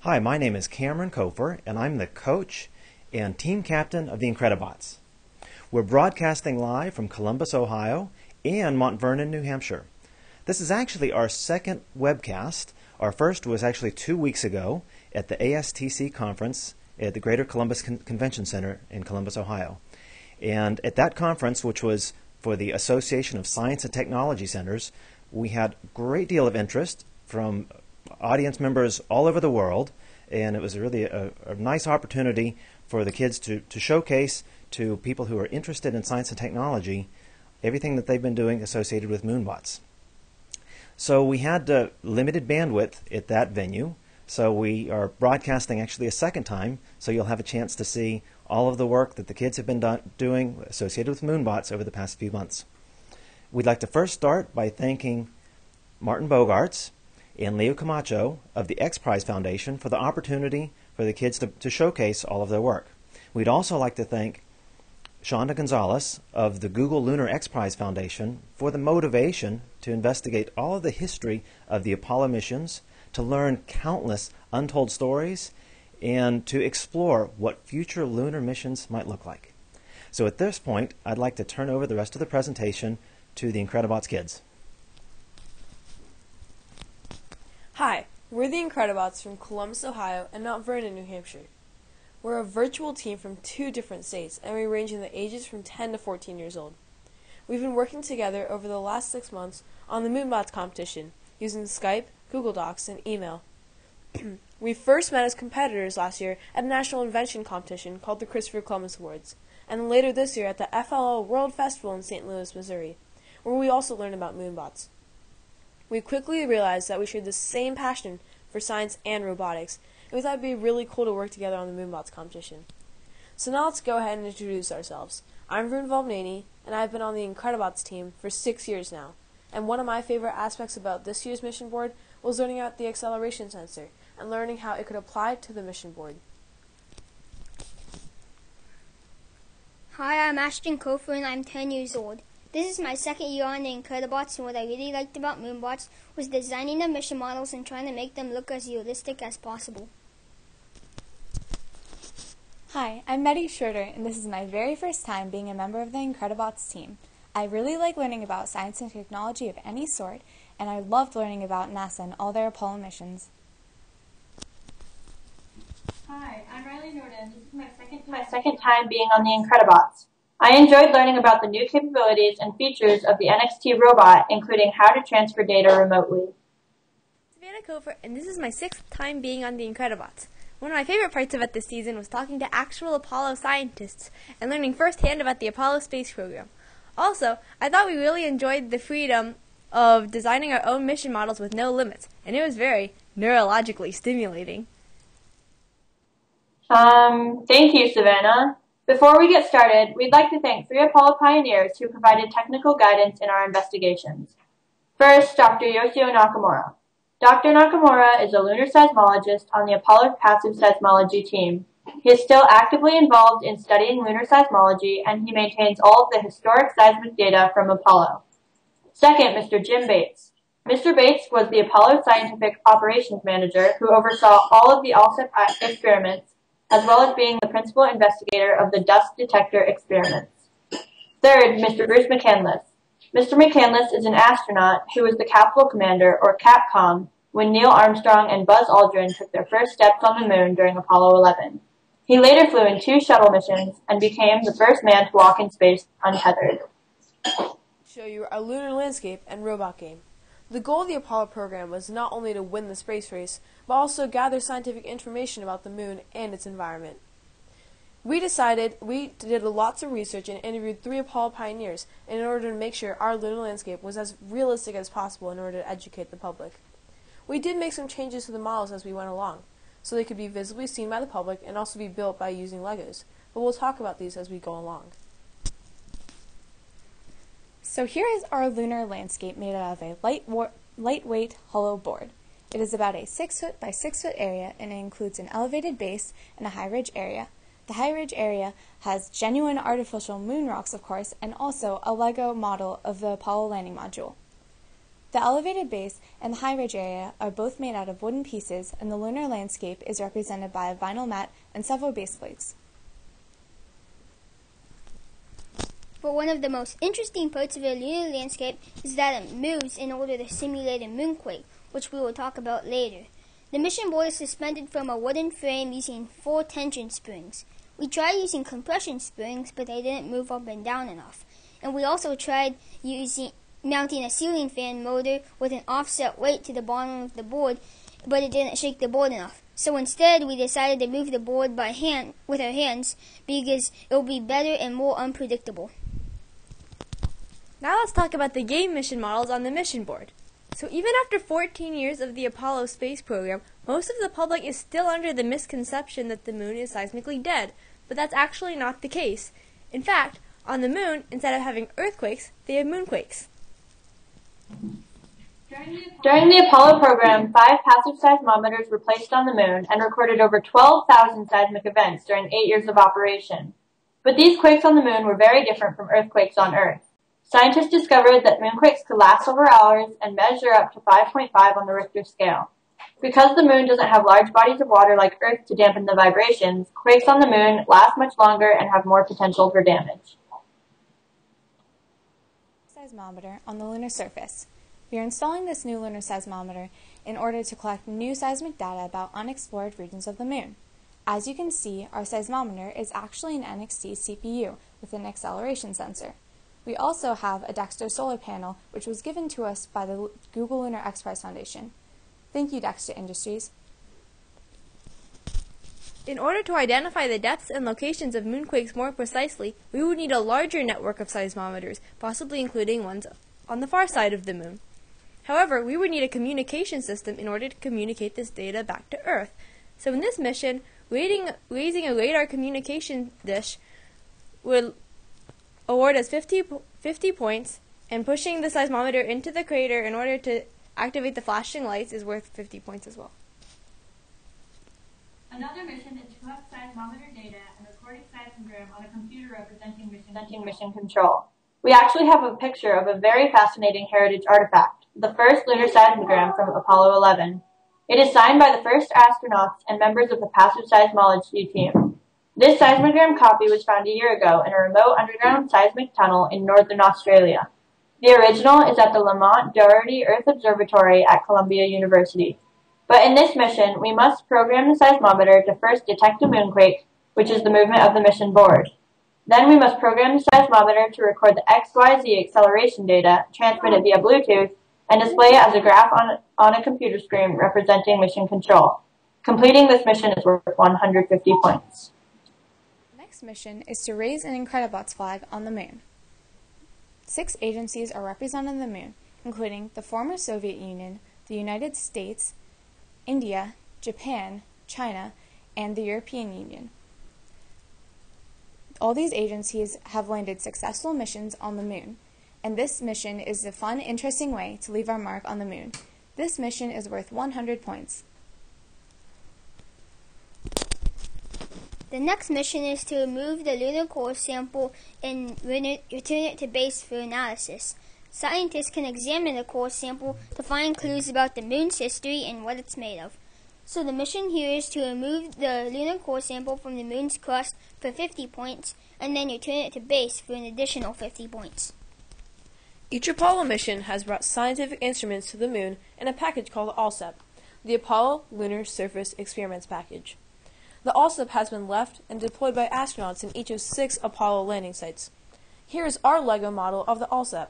Hi, my name is Cameron Kofer, and I'm the coach and team captain of the Incredibots. We're broadcasting live from Columbus, Ohio, and Mount Vernon, New Hampshire. This is actually our second webcast. Our first was actually 2 weeks ago at the ASTC conference at the Greater Columbus Convention Center in Columbus, Ohio. And at that conference, which was for the Association of Science and Technology Centers, we had a great deal of interest from audience members all over the world, and it was really a nice opportunity for the kids to showcase to people who are interested in science and technology everything that they've been doing associated with MoonBots. So we had limited bandwidth at that venue, so we are broadcasting actually a second time, so you'll have a chance to see all of the work that the kids have been doing associated with MoonBots over the past few months. We'd like to first start by thanking Martin Bogarts and Leo Camacho of the X Prize Foundation for the opportunity for the kids to showcase all of their work. We'd also like to thank Shonda Gonzalez of the Google Lunar X Prize Foundation for the motivation to investigate all of the history of the Apollo missions, to learn countless untold stories, and to explore what future lunar missions might look like. So at this point, I'd like to turn over the rest of the presentation to the Incredibots kids. Hi, we're the Incredibots from Columbus, Ohio and Mount Vernon, New Hampshire. We're a virtual team from 2 different states, and we range in the ages from 10 to 14 years old. We've been working together over the last 6 months on the MoonBots competition, using Skype, Google Docs, and email. We first met as competitors last year at a national invention competition called the Christopher Columbus Awards, and later this year at the FLL World Festival in St. Louis, Missouri, where we also learned about MoonBots. We quickly realized that we shared the same passion for science and robotics, and we thought it would be really cool to work together on the MoonBots competition. So now let's go ahead and introduce ourselves. I'm Varun Valmnani, and I've been on the Incredibots team for 6 years now. And one of my favorite aspects about this year's mission board was learning about the acceleration sensor and learning how it could apply to the mission board. Hi, I'm Ashton Kofer and I'm 10 years old. This is my second year on the Incredibots, and what I really liked about MoonBots was designing the mission models and trying to make them look as realistic as possible. Hi, I'm Maddie Schroeder, and this is my very first time being a member of the Incredibots team. I really like learning about science and technology of any sort, and I loved learning about NASA and all their Apollo missions. Hi, I'm Riley Jordan. This is my second time being on the Incredibots. I enjoyed learning about the new capabilities and features of the NXT robot, including how to transfer data remotely. Savannah Kofer, and this is my 6th time being on the Incredibots. One of my favorite parts about this season was talking to actual Apollo scientists and learning firsthand about the Apollo space program. Also, I thought we really enjoyed the freedom of designing our own mission models with no limits, and it was very neurologically stimulating. Thank you, Savannah. Before we get started, we'd like to thank 3 Apollo pioneers who provided technical guidance in our investigations. First, Dr. Yoshio Nakamura. Dr. Nakamura is a lunar seismologist on the Apollo Passive Seismology team. He is still actively involved in studying lunar seismology, and he maintains all of the historic seismic data from Apollo. Second, Mr. Jim Bates. Mr. Bates was the Apollo Scientific Operations Manager who oversaw all of the ALSEP experiments, as well as being the principal investigator of the dust detector experiments. Third, Mr. Bruce McCandless. Mr. McCandless is an astronaut who was the Capsule Commander, or CAPCOM, when Neil Armstrong and Buzz Aldrin took their first steps on the moon during Apollo 11. He later flew in 2 shuttle missions and became the first man to walk in space untethered. Show you our lunar landscape and robot game. The goal of the Apollo program was not only to win the space race, but also gather scientific information about the moon and its environment. We did lots of research and interviewed 3 Apollo pioneers in order to make sure our lunar landscape was as realistic as possible in order to educate the public. We did make some changes to the models as we went along, so they could be visibly seen by the public and also be built by using Legos, but we'll talk about these as we go along. So here is our lunar landscape made out of a lightweight hollow board. It is about a 6 foot by 6 foot area, and it includes an elevated base and a high ridge area. The high ridge area has genuine artificial moon rocks, of course, and also a Lego model of the Apollo landing module. The elevated base and the high ridge area are both made out of wooden pieces, and the lunar landscape is represented by a vinyl mat and several base plates. But one of the most interesting parts of the lunar landscape is that it moves in order to simulate a moonquake, which we will talk about later. The mission board is suspended from a wooden frame using 4 tension springs. We tried using compression springs, but they didn't move up and down enough. And we also tried mounting a ceiling fan motor with an offset weight to the bottom of the board, but it didn't shake the board enough. So instead, we decided to move the board by hand with our hands because it will be better and more unpredictable. Now let's talk about the game mission models on the mission board. So even after 14 years of the Apollo space program, most of the public is still under the misconception that the moon is seismically dead, but that's actually not the case. In fact, on the moon, instead of having earthquakes, they have moonquakes. During the Apollo program, 5 passive seismometers were placed on the moon and recorded over 12,000 seismic events during 8 years of operation. But these quakes on the moon were very different from earthquakes on Earth. Scientists discovered that moonquakes could last over hours and measure up to 5.5 on the Richter scale. Because the moon doesn't have large bodies of water like Earth to dampen the vibrations, quakes on the moon last much longer and have more potential for damage. Seismometer on the lunar surface. We are installing this new lunar seismometer in order to collect new seismic data about unexplored regions of the moon. As you can see, our seismometer is actually an NXT CPU with an acceleration sensor. We also have a Dexter solar panel, which was given to us by the Google Lunar X Prize Foundation. Thank you, Dexter Industries. In order to identify the depths and locations of moonquakes more precisely, we would need a larger network of seismometers, possibly including ones on the far side of the moon. However, we would need a communication system in order to communicate this data back to Earth. So in this mission, raising a radar communication dish would award us 50 points, and pushing the seismometer into the crater in order to activate the flashing lights is worth 50 points as well. Another mission is to collect seismometer data and record a seismogram on a computer representing mission control. We actually have a picture of a very fascinating heritage artifact, the first lunar seismogram from Apollo 11. It is signed by the first astronauts and members of the passive seismology team. This seismogram copy was found a year ago in a remote underground seismic tunnel in northern Australia. The original is at the Lamont Doherty Earth Observatory at Columbia University. But in this mission, we must program the seismometer to first detect a moonquake, which is the movement of the mission board. Then we must program the seismometer to record the XYZ acceleration data, transmit it via Bluetooth, and display it as a graph on a computer screen representing mission control. Completing this mission is worth 150 points. Next mission is to raise an Incredibots flag on the moon. 6 agencies are represented on the moon, including the former Soviet Union, the United States, India, Japan, China, and the European Union. All these agencies have landed successful missions on the moon, and this mission is a fun, interesting way to leave our mark on the moon. This mission is worth 100 points. The next mission is to remove the lunar core sample and return it to base for analysis. Scientists can examine the core sample to find clues about the moon's history and what it's made of. So the mission here is to remove the lunar core sample from the moon's crust for 50 points and then return it to base for an additional 50 points. Each Apollo mission has brought scientific instruments to the moon in a package called the ALSEP, the Apollo Lunar Surface Experiments Package. The ALSEP has been left and deployed by astronauts in each of 6 Apollo landing sites. Here is our LEGO model of the ALSEP.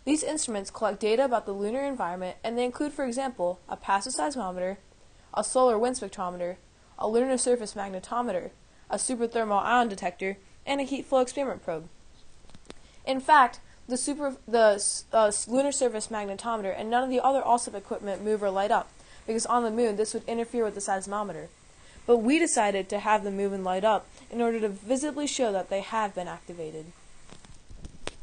These instruments collect data about the lunar environment, and they include, for example, a passive seismometer, a solar wind spectrometer, a lunar surface magnetometer, a superthermal ion detector, and a heat flow experiment probe. In fact, the lunar surface magnetometer and none of the other ALSEP equipment move or light up, because on the moon this would interfere with the seismometer. But we decided to have them move and light up in order to visibly show that they have been activated.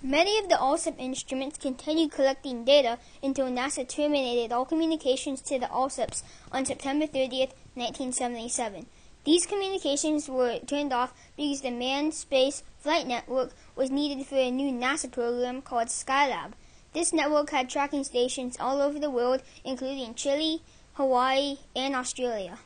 Many of the ALSEP instruments continued collecting data until NASA terminated all communications to the ALSEPs on September 30th, 1977. These communications were turned off because the Manned Space Flight Network was needed for a new NASA program called Skylab. This network had tracking stations all over the world, including Chile, Hawaii, and Australia.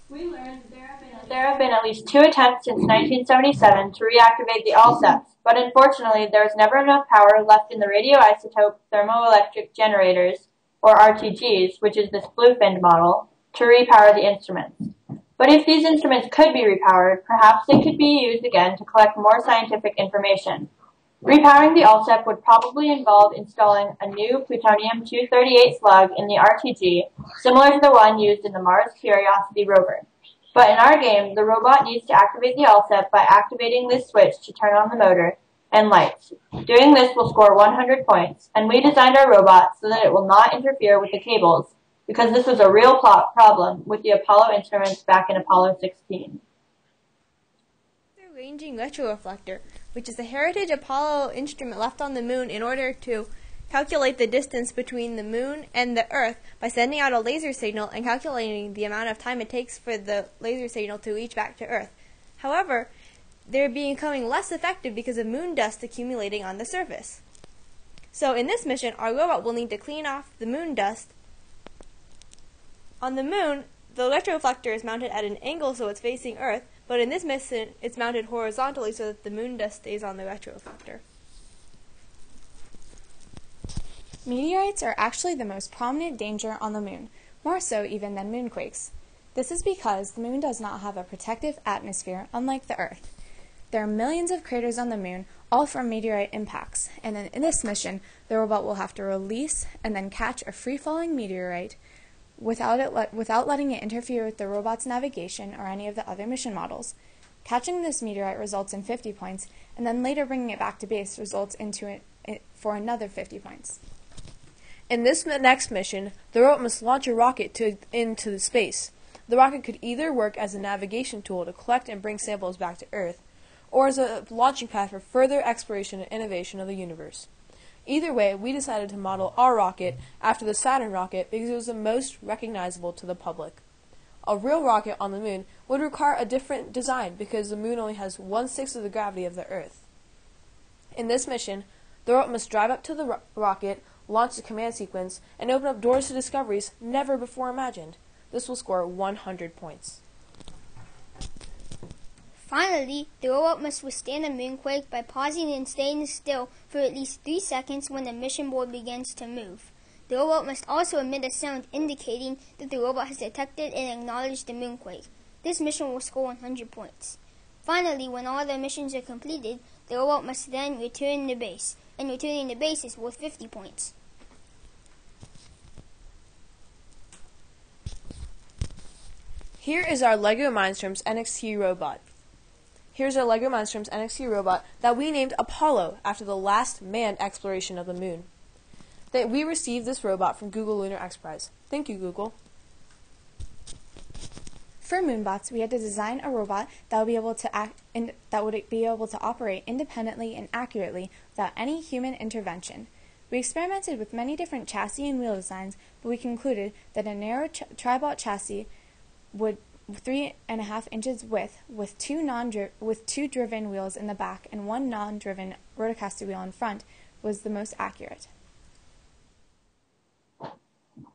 We learned that there have been at least 2 attempts since 1977 to reactivate the ALSEPs, but unfortunately there was never enough power left in the radioisotope thermoelectric generators, or RTGs, which is this bluefinned model, to repower the instruments. But if these instruments could be repowered, perhaps they could be used again to collect more scientific information. Repowering the ALSEP would probably involve installing a new plutonium-238 slug in the RTG, similar to the one used in the Mars Curiosity rover. But in our game, the robot needs to activate the ALSEP by activating this switch to turn on the motor and lights. Doing this will score 100 points, and we designed our robot so that it will not interfere with the cables, because this was a real problem with the Apollo instruments back in Apollo 16. The ranging retroreflector, which is a heritage Apollo instrument left on the moon in order to calculate the distance between the moon and the Earth by sending out a laser signal and calculating the amount of time it takes for the laser signal to reach back to Earth. However, they're becoming less effective because of moon dust accumulating on the surface. So in this mission, our robot will need to clean off the moon dust. On the moon, the retroreflector is mounted at an angle so it's facing Earth, but in this mission, it's mounted horizontally so that the moon dust stays on the retroreflector. Meteorites are actually the most prominent danger on the moon, more so even than moonquakes. This is because the moon does not have a protective atmosphere unlike the Earth. There are millions of craters on the moon, all from meteorite impacts, and then in this mission, the robot will have to release and then catch a free-falling meteorite without letting it interfere with the robot's navigation or any of the other mission models. Catching this meteorite results in 50 points, and then later bringing it back to base results for another 50 points. In this next mission, the robot must launch a rocket into space. The rocket could either work as a navigation tool to collect and bring samples back to Earth, or as a launching pad for further exploration and innovation of the universe. Either way, we decided to model our rocket after the Saturn rocket because it was the most recognizable to the public. A real rocket on the moon would require a different design because the moon only has 1/6 of the gravity of the Earth. In this mission, the robot must drive up to the rocket, launch the command sequence, and open up doors to discoveries never before imagined. This will score 100 points. Finally, the robot must withstand a moonquake by pausing and staying still for at least 3 seconds when the mission board begins to move. The robot must also emit a sound indicating that the robot has detected and acknowledged the moonquake. This mission will score 100 points. Finally, when all the missions are completed, the robot must then return to base, and returning to base is worth 50 points. Here is our LEGO Mindstorms NXT robot. Here's our LEGO Mindstorms NXT robot that we named Apollo after the last manned exploration of the moon. We received this robot from Google Lunar X Prize. Thank you, Google. For MoonBots, we had to design a robot that would be able to operate independently and accurately without any human intervention. We experimented with many different chassis and wheel designs, but we concluded that a narrow tri-bot chassis would 3.5 inches width with two driven wheels in the back and one non-driven rotocaster wheel in front was the most accurate.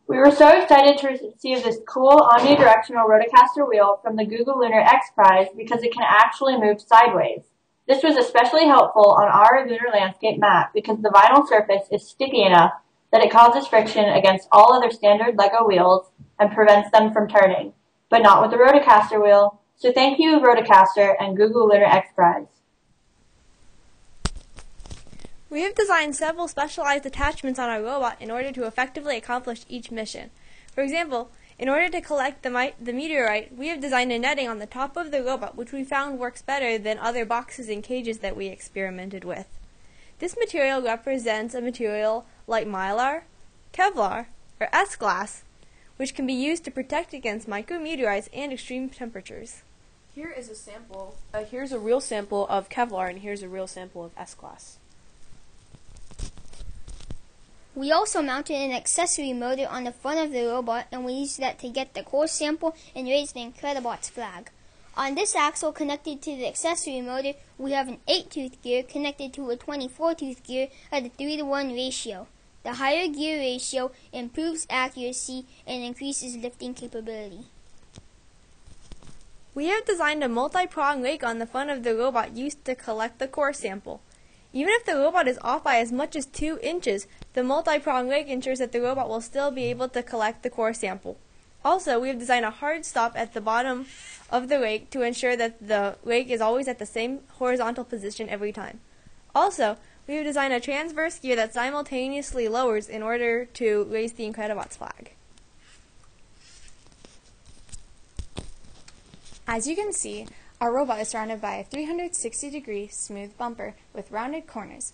We were so excited to receive this cool omnidirectional rotocaster wheel from the Google Lunar X Prize because it can actually move sideways. This was especially helpful on our lunar landscape map because the vinyl surface is sticky enough that it causes friction against all other standard LEGO wheels and prevents them from turning, but not with the rotocaster wheel. So thank you, Rotocaster and Google Lunar X Prize. We have designed several specialized attachments on our robot in order to effectively accomplish each mission. For example, in order to collect the meteorite, we have designed a netting on the top of the robot, which we found works better than other boxes and cages that we experimented with. This material represents a material like Mylar, Kevlar, or S-glass, which can be used to protect against micrometeorites and extreme temperatures. Here is a sample. Here's a real sample of Kevlar, and here's a real sample of S-glass. We also mounted an accessory motor on the front of the robot, and we used that to get the core sample and raise the Incredibots flag. On this axle connected to the accessory motor, we have an 8-tooth gear connected to a 24-tooth gear at a 3-to-1 ratio. The higher gear ratio improves accuracy and increases lifting capability. We have designed a multi-prong rake on the front of the robot used to collect the core sample. Even if the robot is off by as much as 2 inches, the multi-prong rake ensures that the robot will still be able to collect the core sample. Also, we have designed a hard stop at the bottom of the rake to ensure that the rake is always at the same horizontal position every time. Also, we have designed a transverse gear that simultaneously lowers in order to raise the Incredibots flag. As you can see, our robot is surrounded by a 360-degree smooth bumper with rounded corners.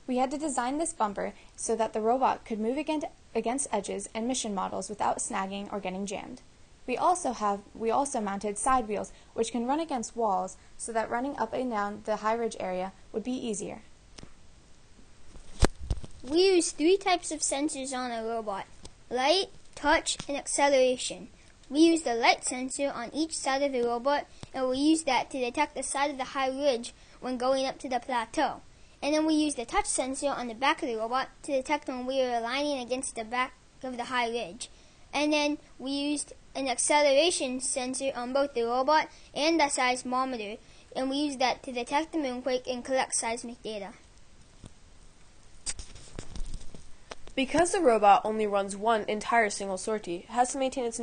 We had to design this bumper so that the robot could move against edges and mission models without snagging or getting jammed. We also mounted side wheels which can run against walls so that running up and down the high ridge area would be easier. We use 3 types of sensors on a robot: light, touch, and acceleration. We use the light sensor on each side of the robot, and we use that to detect the side of the high ridge when going up to the plateau. And then we use the touch sensor on the back of the robot to detect when we are aligning against the back of the high ridge. And then we used an acceleration sensor on both the robot and the seismometer, and we use that to detect the moonquake and collect seismic data. Because the robot only runs one entire single sortie, it has to maintain its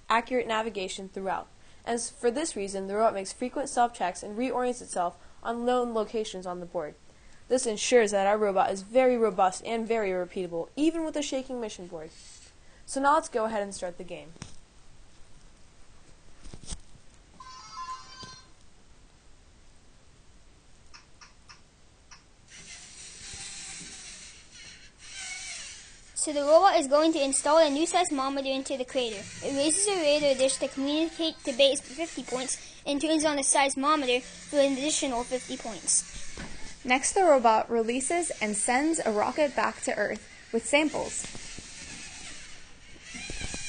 accurate navigation throughout. And for this reason, the robot makes frequent self-checks and reorients itself on known locations on the board. This ensures that our robot is very robust and very repeatable, even with a shaking mission board. So now let's go ahead and start the game. So the robot is going to install a new seismometer into the crater. It raises a radar dish to communicate to base for 50 points and turns on the seismometer for an additional 50 points. Next, the robot releases and sends a rocket back to Earth with samples.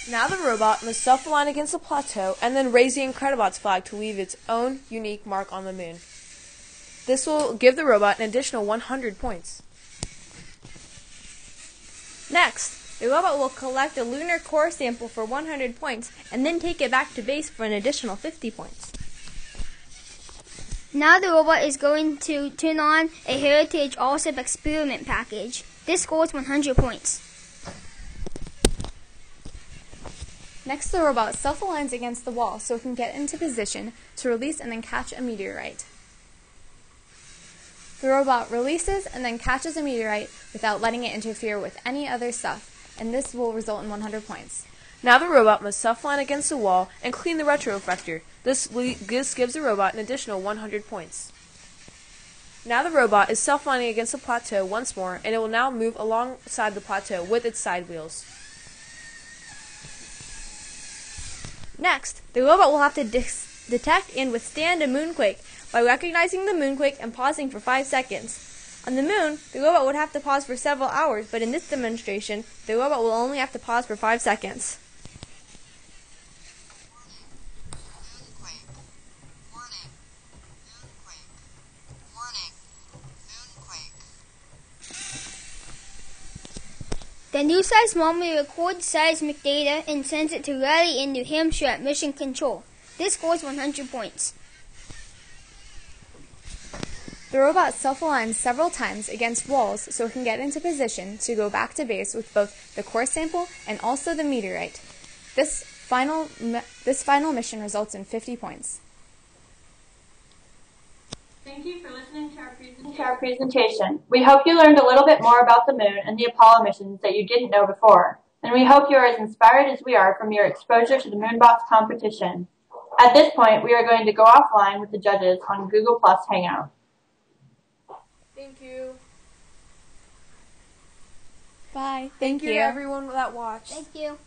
Now the robot must self-align against the plateau and then raise the Incredibots flag to leave its own unique mark on the moon. This will give the robot an additional 100 points. Next, the robot will collect a lunar core sample for 100 points and then take it back to base for an additional 50 points. Now the robot is going to turn on a Heritage Allsip experiment package. This scores 100 points. Next, the robot self-aligns against the wall so it can get into position to release and then catch a meteorite. The robot releases and then catches a meteorite without letting it interfere with any other stuff, and this will result in 100 points. Now the robot must self-align against the wall and clean the retroreflector. This gives the robot an additional 100 points. Now the robot is self-aligning against the plateau once more, and it will now move alongside the plateau with its side wheels. Next, the robot will have to detect and withstand a moonquake by recognizing the moonquake and pausing for 5 seconds. On the moon, the robot would have to pause for several hours, but in this demonstration, the robot will only have to pause for 5 seconds. The new seismometer records seismic data and sends it to Raleigh in New Hampshire at Mission Control. This scores 100 points. The robot self-aligns several times against walls so it can get into position to go back to base with both the core sample and also the meteorite. This final mission results in 50 points. Thank you for listening to our presentation. We hope you learned a little bit more about the moon and the Apollo missions that you didn't know before. And we hope you are as inspired as we are from your exposure to the MoonBots competition. At this point, we are going to go offline with the judges on Google Plus Hangout. Thank you. Bye. Thank you to everyone that watched. Thank you.